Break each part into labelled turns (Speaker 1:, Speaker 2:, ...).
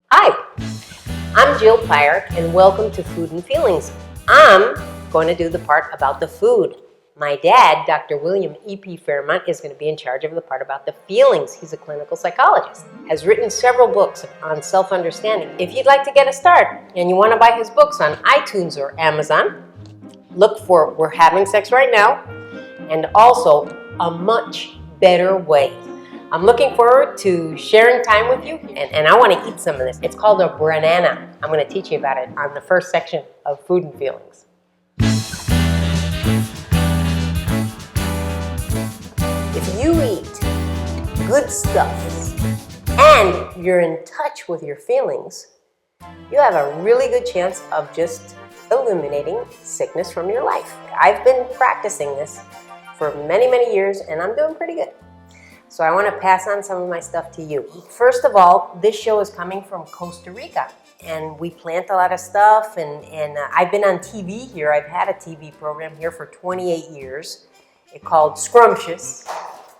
Speaker 1: Hi, I'm Jill Paer, and welcome to Food and Feelings. I'm going to do the part about the food. My dad, Dr. William E.P. Fairmont, is going to be in charge of the part about the feelings. He's a clinical psychologist, has written several books on self-understanding. If you'd like to get a start and you want to buy his books on iTunes or Amazon, look for We're Having Sex Right Now and also A Much Better Way. I'm looking forward to sharing time with you, and I want to eat some of this. It's called a branana. I'm going to teach you about it on the first section of Food and Feelings. If you eat good stuff and you're in touch with your feelings, you have a really good chance of just eliminating sickness from your life. I've been practicing this for many, many years, and I'm doing pretty good. So I want to pass on some of my stuff to you. First of all, this show is coming from Costa Rica, and we plant a lot of stuff, and I've been on TV here. I've had a TV program here for 28 years. It's called Scrumptious,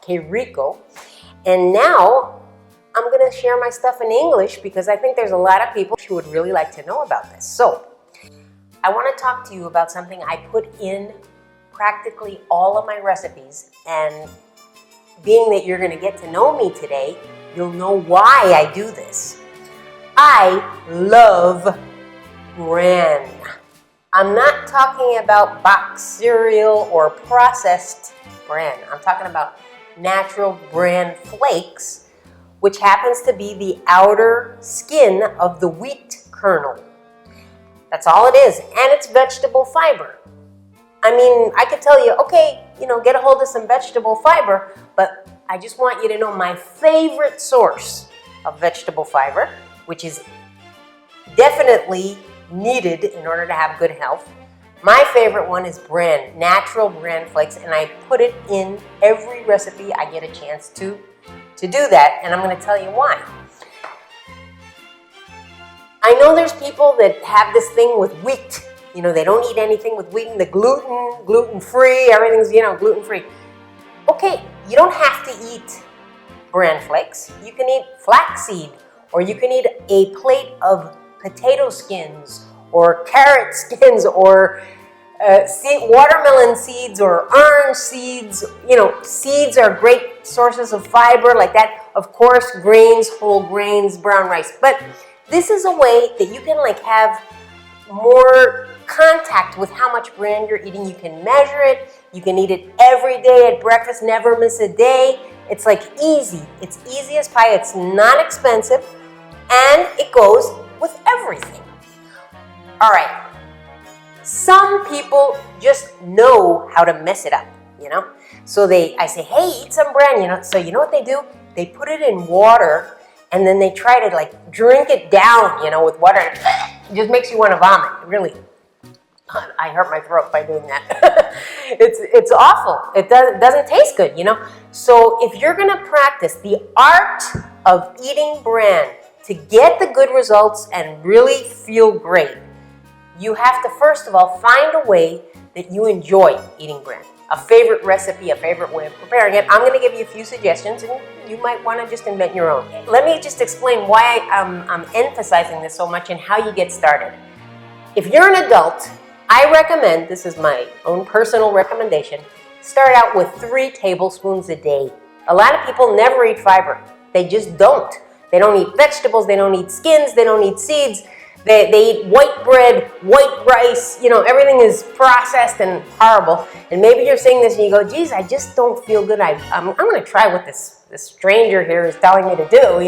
Speaker 1: Que Rico, and now I'm going to share my stuff in English because I think there's a lot of people who would really like to know about this. So I want to talk to you about something I put in practically all of my recipes, and being that you're going to get to know me today, you'll know why I do this. I love Bran. I'm not talking about boxed cereal or processed Bran. I'm talking about natural Bran flakes, which happens to be the outer skin of the wheat kernel. That's all it is, and it's vegetable fiber. I mean, I could tell you, okay, get a hold of some vegetable fiber, but I just want you to know my favorite source of vegetable fiber, which is definitely needed in order to have good health. My favorite one is Bran, natural Bran flakes, and I put it in every recipe I get a chance to do that, and I'm going to tell you why. I know there's people that have this thing with wheat. They don't eat anything with wheat, and the gluten-free, everything's, gluten-free. Okay, you don't have to eat Bran flakes. You can eat flaxseed, or you can eat a plate of potato skins, or carrot skins, or watermelon seeds, or orange seeds. Seeds are great sources of fiber like that. Of course, grains, whole grains, brown rice. But this is a way that you can have more contact with how much Bran you're eating. You can measure it. You can eat it every day at breakfast, never miss a day. It's easy. It's easy as pie. It's not expensive, and it goes with everything. All right. Some people just know how to mess it up, So I say, hey, eat some Bran, So you know what they do? They put it in water, and then they try to drink it down, with water. It just makes you want to vomit, really. I hurt my throat by doing that. It's awful. It doesn't taste good, So if you're going to practice the art of eating Bran to get the good results and really feel great, you have to first of all find a way that you enjoy eating Bran. A favorite recipe, a favorite way of preparing it. I'm going to give you a few suggestions, and you might want to just invent your own. Let me just explain why I'm emphasizing this so much and how you get started. If you're an adult, I recommend, this is my own personal recommendation, start out with 3 tablespoons a day. A lot of people never eat fiber. They just don't. They don't eat vegetables, they don't eat skins, they don't eat seeds. They eat white bread, white rice, everything is processed and horrible. And maybe you're saying this and you go, geez, I just don't feel good. I'm going to try what this stranger here is telling me to do,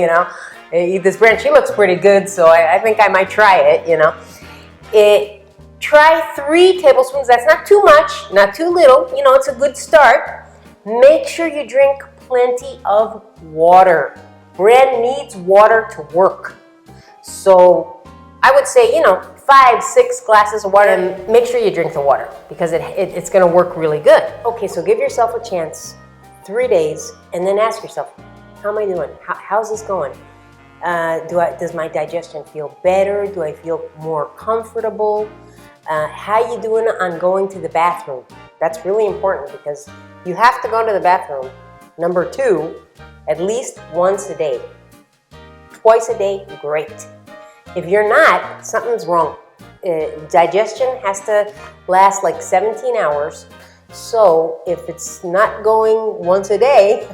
Speaker 1: Eat this Bran, she looks pretty good, so I think I might try it, Try 3 tablespoons. That's not too much, not too little. It's a good start. Make sure you drink plenty of water. Bran needs water to work. So I would say, 5-6 glasses of water, and make sure you drink the water because it's going to work really good. Okay, so give yourself a chance, 3 days, and then ask yourself, how am I doing? How's this going? Does my digestion feel better? Do I feel more comfortable? How you doing on going to the bathroom? That's really important because you have to go to the bathroom. Number 2, at least once a day. Twice a day, great. If you're not, something's wrong. Digestion has to last like 17 hours. So if it's not going once a day,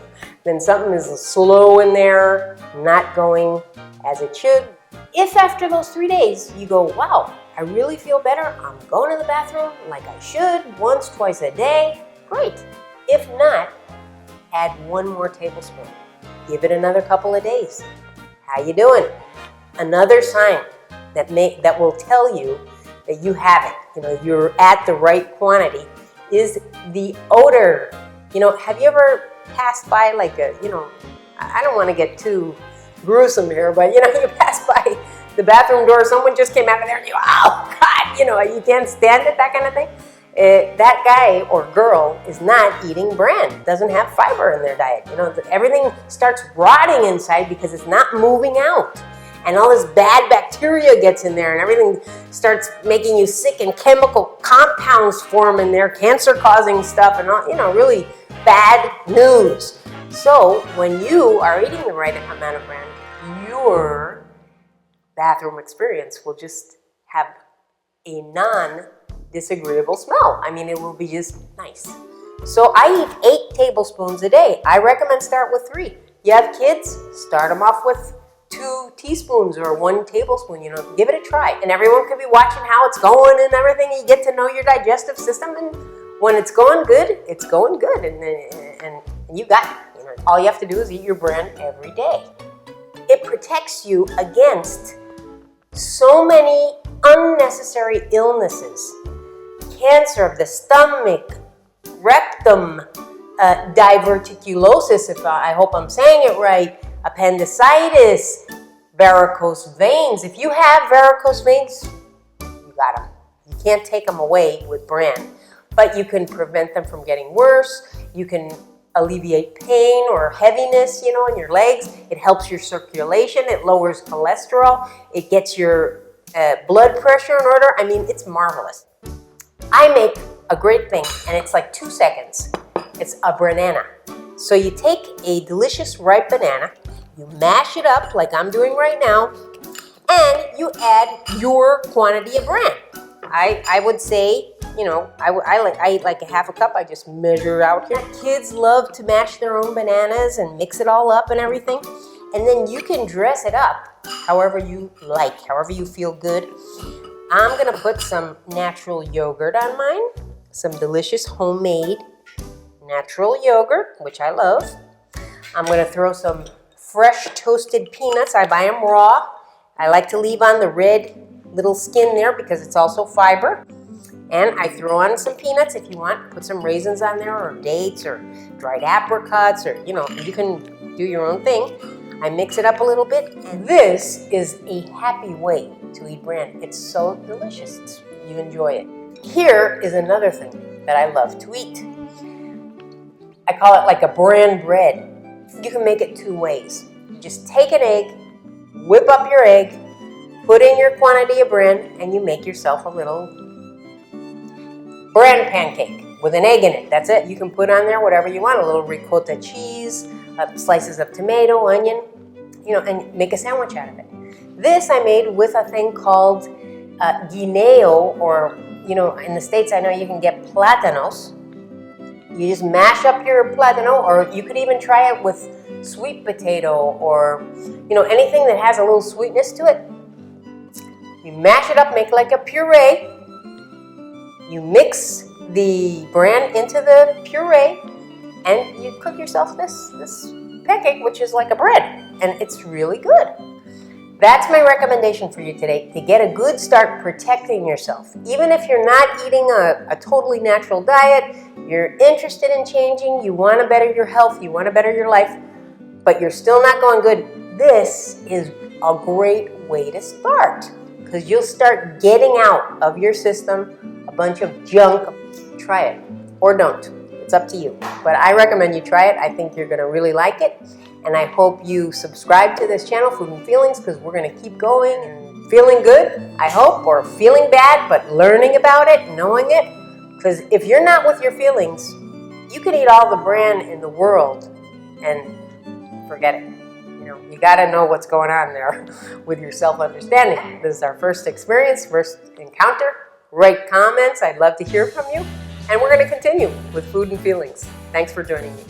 Speaker 1: then something is slow in there, not going as it should. If after those 3 days you go, wow, I really feel better, I'm going to the bathroom like I should, once, twice a day, great. If not, add 1 more tablespoon. Give it another couple of days. How you doing? Another sign that will tell you that you have it, you're at the right quantity, is the odor. Have you ever passed by like I don't want to get too gruesome here, but you pass by the bathroom door, someone just came out of there and you, oh God, you can't stand it, that kind of thing. That guy or girl is not eating bran, doesn't have fiber in their diet. Everything starts rotting inside because it's not moving out. And all this bad bacteria gets in there and everything starts making you sick and chemical compounds form in there, cancer-causing stuff and all, really bad news. So when you are eating the right amount of bran, your bathroom experience will just have a non-disagreeable smell. I mean, it will be just nice. So I eat 8 tablespoons a day. I recommend start with 3. You have kids, start them off with 2 teaspoons or 1 tablespoon, give it a try. And everyone could be watching how it's going and everything. You get to know your digestive system, and when it's going good, it's going good. And you got it. All you have to do is eat your bran every day. It protects you against so many unnecessary illnesses. Cancer of the stomach, rectum, diverticulosis, if I hope I'm saying it right, appendicitis, varicose veins. If you have varicose veins, you got them. You can't take them away with bran, but you can prevent them from getting worse. You can alleviate pain or heaviness, in your legs. It helps your circulation. It lowers cholesterol. It gets your blood pressure in order. I mean, it's marvelous. I make a great thing, and it's like 2 seconds. It's a banana. So you take a delicious ripe banana, you mash it up like I'm doing right now, and you add your quantity of bran. I would say, I eat like a half a cup. I just measure out here. Kids love to mash their own bananas and mix it all up and everything. And then you can dress it up however you like, however you feel good. I'm gonna put some natural yogurt on mine, some delicious homemade natural yogurt, which I love. I'm gonna throw some fresh toasted peanuts. I buy them raw. I like to leave on the red little skin there because it's also fiber. And I throw on some peanuts if you want. Put some raisins on there, or dates, or dried apricots, or you can do your own thing. I mix it up a little bit, and this is a happy way to eat bran. It's so delicious. You enjoy it. Here is another thing that I love to eat. I call it like a bran bread. You can make it 2 ways. Just take an egg, whip up your egg, put in your quantity of bran, and you make yourself a little bran pancake with an egg in it. That's it. You can put on there whatever you want, a little ricotta cheese, slices of tomato, onion, and make a sandwich out of it. This I made with a thing called guineo, or, in the States I know you can get plátanos. You just mash up your plátano, or you could even try it with sweet potato, or, anything that has a little sweetness to it. You mash it up, make like a puree. You mix the bran into the puree, and you cook yourself this pancake, which is like a bread, and it's really good. That's my recommendation for you today, to get a good start protecting yourself. Even if you're not eating a totally natural diet, you're interested in changing, you want to better your health, you want to better your life, but you're still not going good, this is a great way to start, because you'll start getting out of your system a bunch of junk. Try it, or don't. It's up to you. But I recommend you try it. I think you're going to really like it. And I hope you subscribe to this channel, Food and Feelings, because we're going to keep going and feeling good, I hope, or feeling bad, but learning about it, knowing it. Because if you're not with your feelings, you could eat all the bran in the world and forget it. You got to know what's going on there with your self-understanding. This is our first experience, first encounter. Write comments. I'd love to hear from you. And we're going to continue with food and feelings. Thanks for joining me.